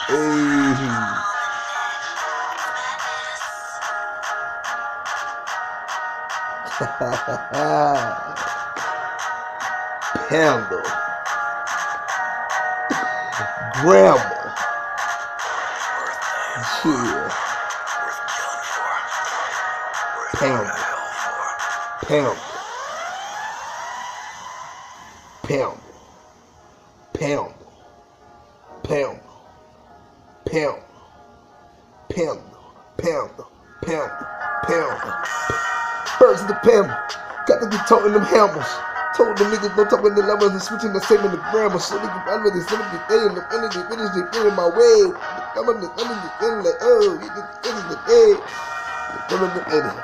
Hey. Panda. Grandma. Yeah. Panda. Panda. Panda. Panda. Panda. Panda. Panda. Panda. Panda. Panda. Birds of the panda. Got to be toting them hammers. Told the niggas don't talk with the levels and switching the same in the grammar. So niggas run with it, some of the day and the energy, finish they feeling my way. Some of the energy feeling like, oh, you just finish the day. Some of the energy.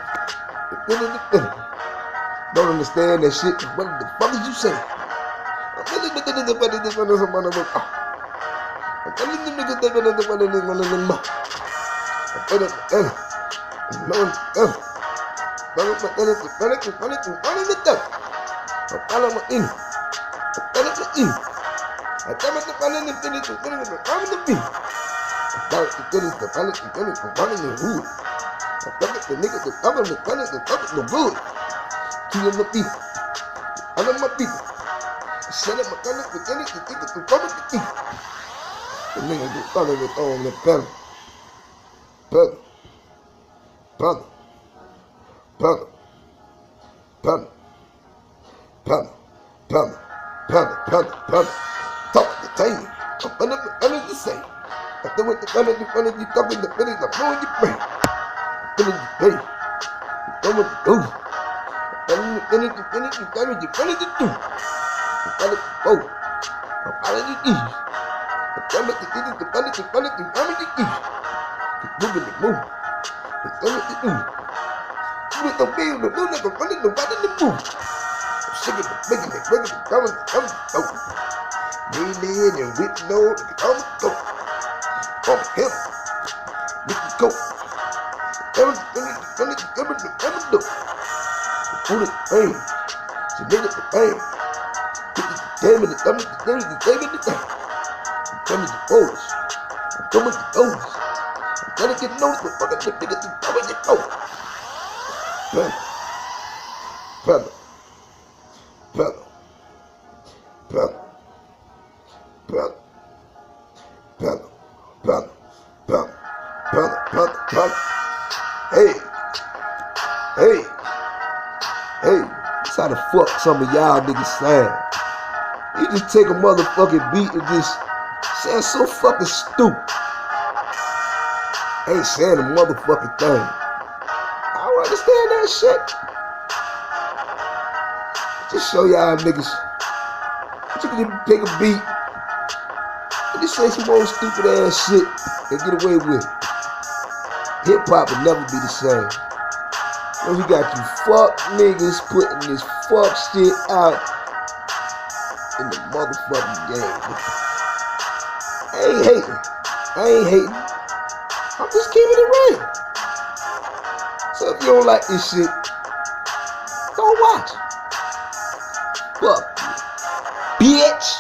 Don't understand that shit. What the fuck did you say? I'm telling the niggas that this one is a man of a. I'm telling the niggas that this one is one of them. I'm telling the no one else. I'm telling the I'm telling my in. I'm telling the in. I'm telling the telling the finish the finish the I'm the bin. I'm telling the finish the finish the finish the one in the hood. I'm telling the niggas the cover the finish the cover the good. Killing the people. I love my people. Shut up my finish the finish the ticket to cover the people. The niggas the cover the on the pen. Pen. Pen. Pen. Pen. Pen. Pen. Pen. Pen. Pen. Talk the time. I'm gonna the same. I'm doing the fun of you talking the finish, I'm blowing your brain. Finish the day. I'm going to go. I'm finish the finish, I'm finish the do. I'm finish the go. I'm finish the ease. I'm finish the finish the finish the finish the finish the ease. Keep moving the move. I'm finish the do. With the feel, the moon, the running, the running, the move. I'm sick of the making it, breaking it, coming, go. Lean and with no, the come go. On him, we can go. Every do. Put it pain. She made it the pain. Put the damn in the damn in the damn in the damn in the damn. I'm coming to Polish. I'm coming to Polish. I'm trying to get noticed, but fucking the niggas is coming to Polish. Panda. Panda. Panda. Panda. Panda. Panda. Panda. Panda. Panda. Panda. Panda. Hey. Hey. Hey. That's how the fuck some of y'all niggas sound. You just take a motherfucking beat and just sound so fucking stupid. Ain't saying a motherfucking thing. I don't understand that shit. Just show y'all niggas that you can take a beat and just say some more stupid ass shit and get away with it. Hip hop will never be the same. When we got you fuck niggas putting this fuck shit out in the motherfucking game. I ain't hating. I'm just keeping it real. So if you don't like this shit, don't watch. Fuck you, bitch.